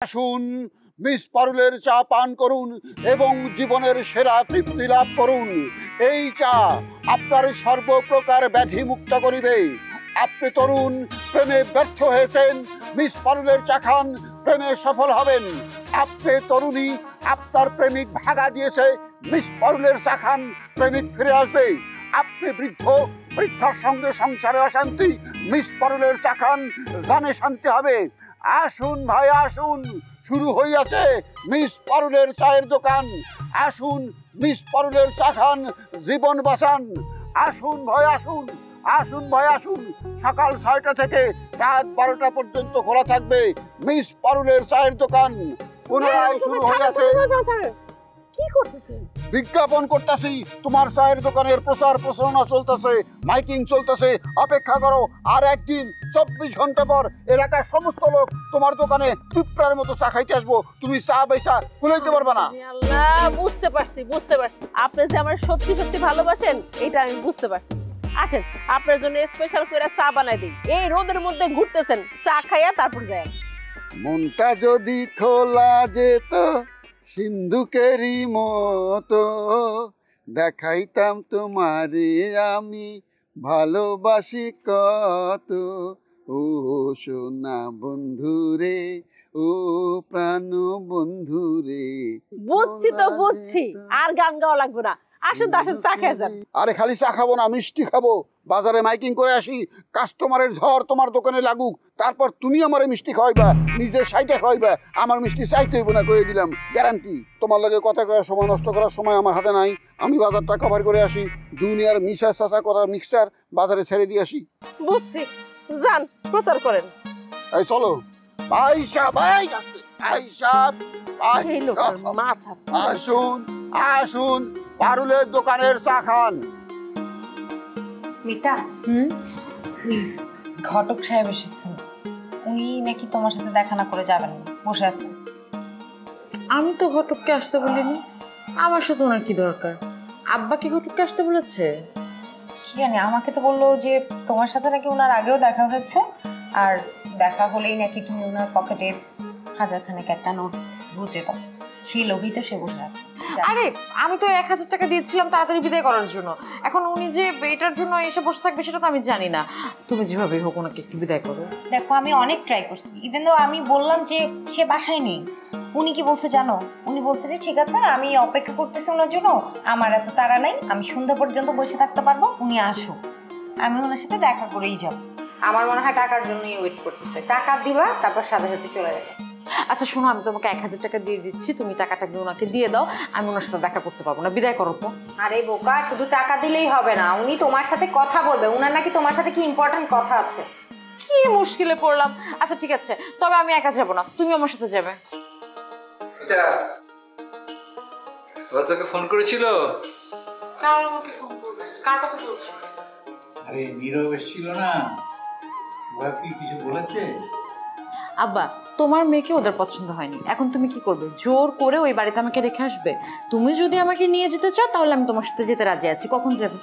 আসুন মিস পারুলের চা পান করুন এবং জীবনের সেরা তৃপ্তি লাভ করুন। এই চা আপনার সর্বপ্রকার ব্যাধি মুক্ত করিবে। আপনি তরুণ, প্রেমে ব্যর্থ হয়েছেন, মিস পারুলের চা খান, প্রেমে সফল হবেন। আপনি তরুণী, আপনার প্রেমিক ভাগা দিয়েছে, মিস পারুলের চা খান, প্রেমিক ফিরে আসবে। আপনি বৃদ্ধ, বৃদ্ধার সঙ্গে সংসারে অশান্তি, মিস পারুলের চা খান, জানে শান্তি হবে। আসুন ভাই আসুন, শুরু হইয়াছে মিস পারুলের চায়ের দোকান। আসুন মিস পারুলের চা খান, জীবন বাঁচান। আসুন ভাই আসুন, আসুন ভাই আসুন। সকাল 6টা থেকে রাত 12টা পর্যন্ত খোলা থাকবে মিস পারুলের চায়ের দোকান। পুনরায় শুরু হইয়াছে। কি করতেছেন? বিজ্ঞাপন করতেছি, তোমার চায়ের দোকানের প্রচার প্রচারণা চলতেছে, মাইকিং চলতেছে। অপেক্ষা করো, আর একদিন 24 ঘন্টা পর এলাকার সমস্ত লোক তোমার দোকানে পিঁপড়ার মতো চা খাইতে আসবো। তুমি চা বেচা খুলাইতে পারবে না। আল্লাহ, বুঝতে পারছি। আপনি যে আমার সত্যি সত্যি ভালোবাসেন এটা আমি বুঝতে পারছি। আসেন, আপনার জন্য স্পেশাল করে চা বানাই দিই। এই রোদের মধ্যে ঘুরতেছেন, চা খাইয়া তারপর যায়। মনটা যদি খোলা যেত সিন্ধুকেরই মতো, দেখাইতাম তোমারে আমি ভালোবাসি কত। ও সোনা বন্ধুরে, ও প্রাণ বন্ধুরে। বুঝছি তো বুঝছি, আর গান গাওয়া লাগবে না। আসুন চা খেয়ে যান। আরে খালি চা খাবো না, মিষ্টি খাবো। বাজারে মাইকিং করে আসি, কাস্টমারের ঝড় তোমার দোকানে লাগুক, তারপর তুমি আমার মিষ্টি খাওয়াইবা, নিজের সাইডে খাওয়াইবা। আমার মিষ্টি চাইতে হইব না, কয়ে দিলাম, গ্যারান্টি। তোমার লাগে কথা কয়ে সময় নষ্ট করার সময় আমার হাতে নাই। আমি বাজারটা কভার করে আসি, দুনিয়ার মিশা চাচা করার মিক্সার বাজারে ছেড়ে দিয়ে আসি। বুঝছি, যান প্রচার করেন। এই চলো ভাই সাহেব, ভাই সাহেব, এই লোকের মাথা। আসুন আসুন, পারুলের দোকানের চা খান। মিতা, ঘটক সাহেব এসেছেন, উনি নাকি তোমার সাথে দেখা না করে যাবেন না, বসে আছেন। আমি তো ঘটককে আসতে বলিনি, আমার সাথে ওনার কি দরকার? আব্বা কি ঘটককে আসতে বলেছে? কি জানি, আমাকে তো বললো যে তোমার সাথে নাকি ওনার আগেও দেখা হয়েছে, আর দেখা হলেই নাকি তুমি ওনার পকেটে 1000 খানেক একটা নোট বুঝে দাও, সেই লোভই তো সে বসে আছে। আরে আমি তো 1000 টাকা দিয়েছিলাম তাড়াতাড়ি বিদায় করার জন্য, এখন উনি যে এটার জন্য এসে বসে থাকবে সেটা তো আমি জানি না। তুমি যেভাবে হোক ওনাকে একটু বিদায় করো। দেখো, আমি অনেক ট্রাই করছি, ইভেন তো আমি বললাম যে সে বাসায় নেই। উনি কি বলছে জানো? উনি বলছে যে ঠিক আছে, আমি অপেক্ষা করতেছি ওনার জন্য, আমার এত তাড়া নাই, আমি সন্ধ্যা পর্যন্ত বসে থাকতে পারবো, উনি আসুক, আমি ওনার সাথে দেখা করেই যাবো। আমার মনে হয় টাকার জন্যই ওয়েট করতেছে, টাকা দিবা তারপর সাথে সাথে চলে যাবে। আচ্ছা শোনো, আমি তোমাকে 1000 টাকা দিয়ে দিচ্ছি, তুমি টাকাটা গিয়ে ওনাকে দিয়ে দাও, আমি ওনার সাথে দেখা করতে পারবো না, বিদায় করো তো। আরে বোকা, শুধু টাকা দিলেই হবে না, উনি তোমার সাথে কথা বলবে, উনার নাকি তোমার সাথে কি ইম্পর্টেন্ট কথা আছে। কি মুশকিলে পড়লাম। আচ্ছা ঠিক আছে, তবে আমি একা যাবো না, তুমি আমার সাথে যাবে। তোকে ফোন করেছিল? কার আমাকে ফোন করবে? কার কথা বলছো? আরে নীরব এসেছিল না, ওরা কি কিছু বলেছে? আব্বা, তোমার মেয়েকে ওদের পছন্দ হয়নি, এখন তুমি কি করবে? জোর করে ওই বাড়িতে আমাকে রেখে আসবে? তুমি যদি আমাকে নিয়ে যেতে চাও তাহলে আমি তোমার সাথে যেতে রাজি আছি, কখন যাবে?